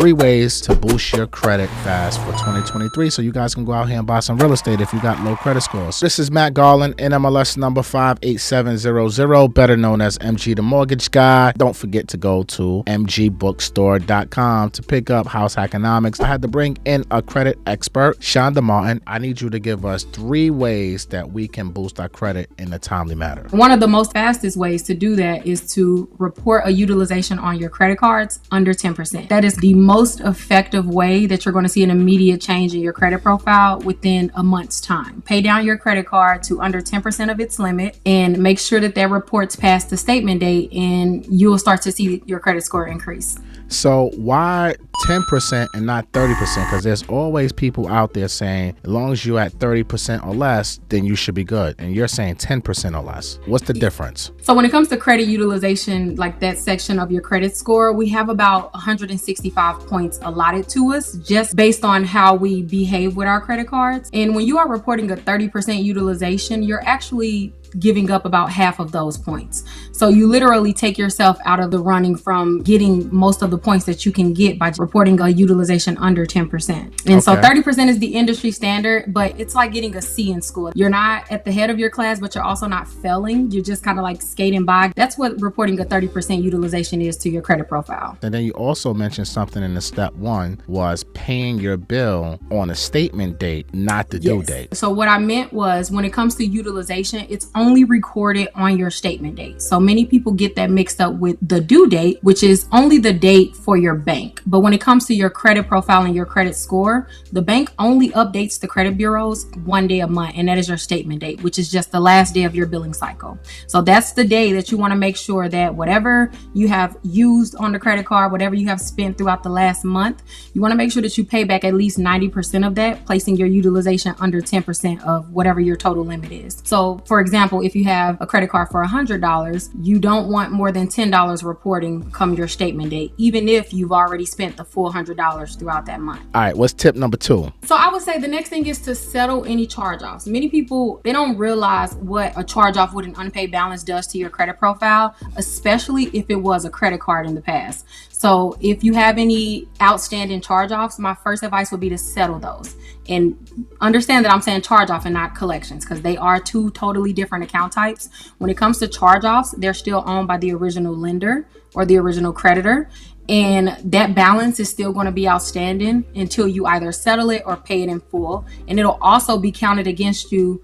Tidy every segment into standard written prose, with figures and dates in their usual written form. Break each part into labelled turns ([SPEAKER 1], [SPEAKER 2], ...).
[SPEAKER 1] 3 ways to boost your credit fast for 2023 so you guys can go out here and buy some real estate if you got low credit scores. This is Matt Garland, NMLS number 58700, better known as MG the Mortgage Guy. Don't forget to go to mgbookstore.com to pick up House Economics. I had to bring in a credit expert, Shonda Martin. I need you to give us 3 ways that we can boost our credit in a timely manner.
[SPEAKER 2] One of the most fastest ways to do that is to report a utilization on your credit cards under 10%. That is the most effective way that you're going to see an immediate change in your credit profile within a month's time. Pay down your credit card to under 10% of its limit and make sure that that report's past the statement date, and you will start to see your credit score increase.
[SPEAKER 1] So why 10% and not 30%? Because there's always people out there saying as long as you're at 30% or less, then you should be good. And you're saying 10% or less. What's the difference?
[SPEAKER 2] So when it comes to credit utilization, like that section of your credit score, we have about 165 points allotted to us just based on how we behave with our credit cards. And when you are reporting a 30% utilization, you're actually giving up about half of those points. So you literally take yourself out of the running from getting most of the points that you can get by reporting a utilization under 10%. And so 30% is the industry standard, but it's like getting a C in school. You're not at the head of your class, but you're also not failing. You're just kind of like skating by. That's what reporting a 30% utilization is to your credit profile.
[SPEAKER 1] And then you also mentioned something in the step 1 was paying your bill on a statement date, not the due date.
[SPEAKER 2] So what I meant was when it comes to utilization, it's only recorded on your statement date. So many people get that mixed up with the due date, which is only the date for your bank. But when it comes to your credit profile and your credit score, the bank only updates the credit bureaus 1 day a month, and that is your statement date, which is just the last day of your billing cycle. So that's the day that you want to make sure that whatever you have used on the credit card, whatever you have spent throughout the last month, you want to make sure that you pay back at least 90% of that, placing your utilization under 10% of whatever your total limit is. So for example, if you have a credit card for $100, you don't want more than $10 reporting come your statement date, even if you've already spent the full $100 throughout that month.
[SPEAKER 1] All right, what's tip number 2?
[SPEAKER 2] So I would say the next thing is to settle any charge-offs. Many people, they don't realize what a charge-off with an unpaid balance does to your credit profile, especially if it was a credit card in the past. So if you have any outstanding charge-offs, my first advice would be to settle those. And understand that I'm saying charge-off and not collections, because they are 2 totally different account types. When it comes to charge-offs, they're still owned by the original lender or the original creditor. And that balance is still going to be outstanding until you either settle it or pay it in full. And it'll also be counted against you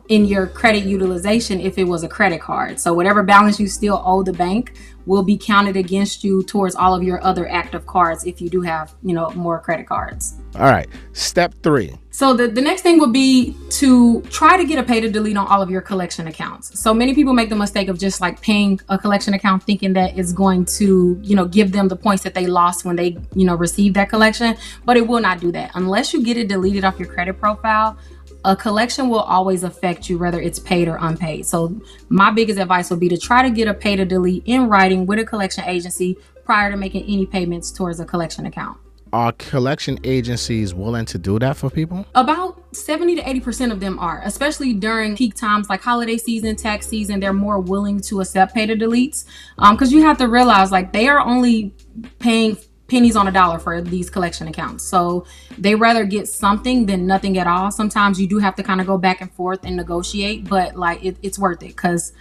[SPEAKER 2] in your credit utilization if it was a credit card. So whatever balance you still owe the bank will be counted against you towards all of your other active cards if you do have, more credit cards.
[SPEAKER 1] All right, step 3.
[SPEAKER 2] So the next thing would be to try to get a pay to delete on all of your collection accounts. So many people make the mistake of just like paying a collection account thinking that it's going to, give them the points that they lost when they, received that collection, but it will not do that. Unless you get it deleted off your credit profile, a collection will always affect you, whether it's paid or unpaid. So my biggest advice would be to try to get a pay to delete in writing with a collection agency prior to making any payments towards a collection account.
[SPEAKER 1] Are collection agencies willing to do that for people?
[SPEAKER 2] About 70 to 80% of them are, especially during peak times like holiday season, tax season. They're more willing to accept pay to deletes because you have to realize like they are only paying pennies on a dollar for these collection accounts. So they rather get something than nothing at all. Sometimes you do have to kind of go back and forth and negotiate, but like it's worth it because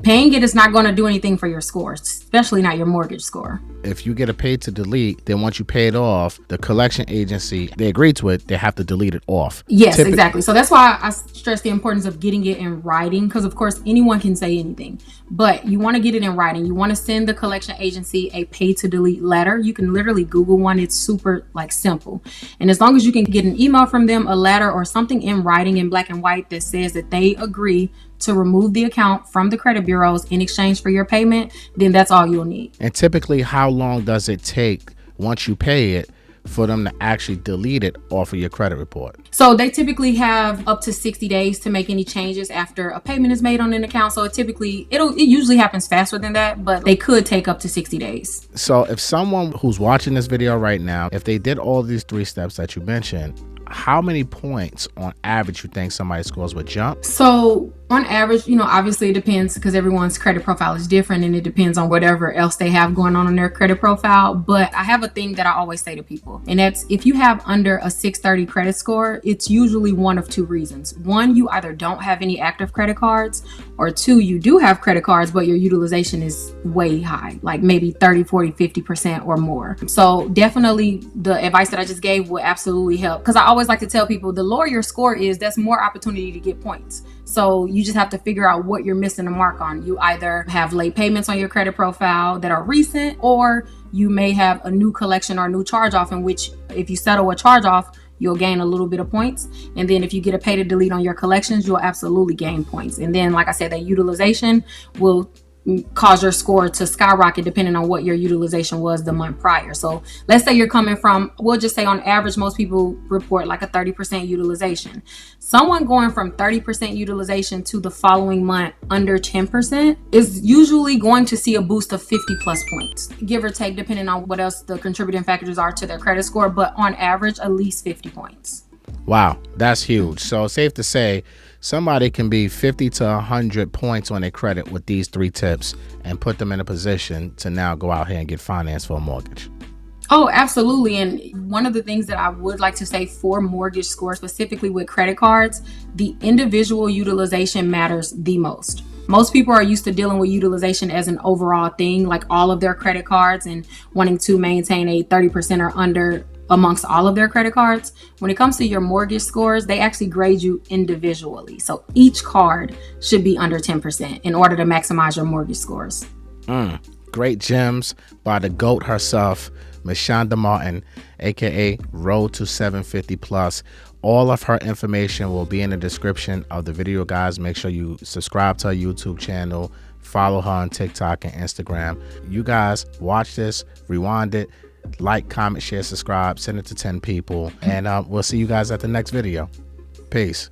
[SPEAKER 2] paying it is not going to do anything for your score, especially not your mortgage score.
[SPEAKER 1] If you get a pay to delete, then once you pay it off, the collection agency, they agree to it, they have to delete it off.
[SPEAKER 2] Yes, exactly. So that's why I stress the importance of getting it in writing, because of course anyone can say anything, but you want to get it in writing. You want to send the collection agency a pay to delete letter. You can literally Google one. It's super simple. And as long as you can get an email from them, a letter or something in writing in black and white that says that they agree to remove the account from the credit bureaus in exchange for your payment, then that's all you'll need.
[SPEAKER 1] And typically, how long does it take once you pay it for them to actually delete it off of your credit report?
[SPEAKER 2] So they typically have up to 60 days to make any changes after a payment is made on an account. So it usually happens faster than that, but they could take up to 60 days.
[SPEAKER 1] So if someone who's watching this video right now, if they did all these 3 steps that you mentioned, how many points on average you think somebody's scores would jump?
[SPEAKER 2] So on average, obviously it depends because everyone's credit profile is different and it depends on whatever else they have going on in their credit profile. But I have a thing that I always say to people, and that's if you have under a 630 credit score, it's usually one of two reasons. One, you either don't have any active credit cards, or two, you do have credit cards, but your utilization is way high, like maybe 30, 40, 50% or more. So definitely the advice that I just gave will absolutely help, because I always like to tell people the lower your score is, that's more opportunity to get points. So you just have to figure out what you're missing the mark on. You either have late payments on your credit profile that are recent, or you may have a new collection or a new charge off, in which if you settle a charge off, you'll gain a little bit of points. And then if you get a pay to delete on your collections, you'll absolutely gain points. And then, like I said, that utilization will cause your score to skyrocket depending on what your utilization was the month prior. So let's say you're coming from, we'll just say on average, most people report like a 30% utilization. Someone going from 30% utilization to the following month under 10% is usually going to see a boost of 50 plus points, give or take, depending on what else the contributing factors are to their credit score, but on average, at least 50 points.
[SPEAKER 1] Wow, that's huge. So safe to say somebody can be 50 to 100 points on their credit with these 3 tips and put them in a position to now go out here and get financed for a mortgage.
[SPEAKER 2] Oh, absolutely. And one of the things that I would like to say for mortgage score, specifically with credit cards, the individual utilization matters the most. Most people are used to dealing with utilization as an overall thing, like all of their credit cards, and wanting to maintain a 30% or under amongst all of their credit cards. When it comes to your mortgage scores, they actually grade you individually. So each card should be under 10% in order to maximize your mortgage scores.
[SPEAKER 1] Great gems by the GOAT herself, Ms. Shonda Martin, aka Road to 750 Plus. All of her information will be in the description of the video, guys. Make sure you subscribe to her YouTube channel, follow her on TikTok and Instagram. You guys watch this, rewind it, like, comment, share, subscribe, send it to 10 people, and we'll see you guys at the next video. Peace.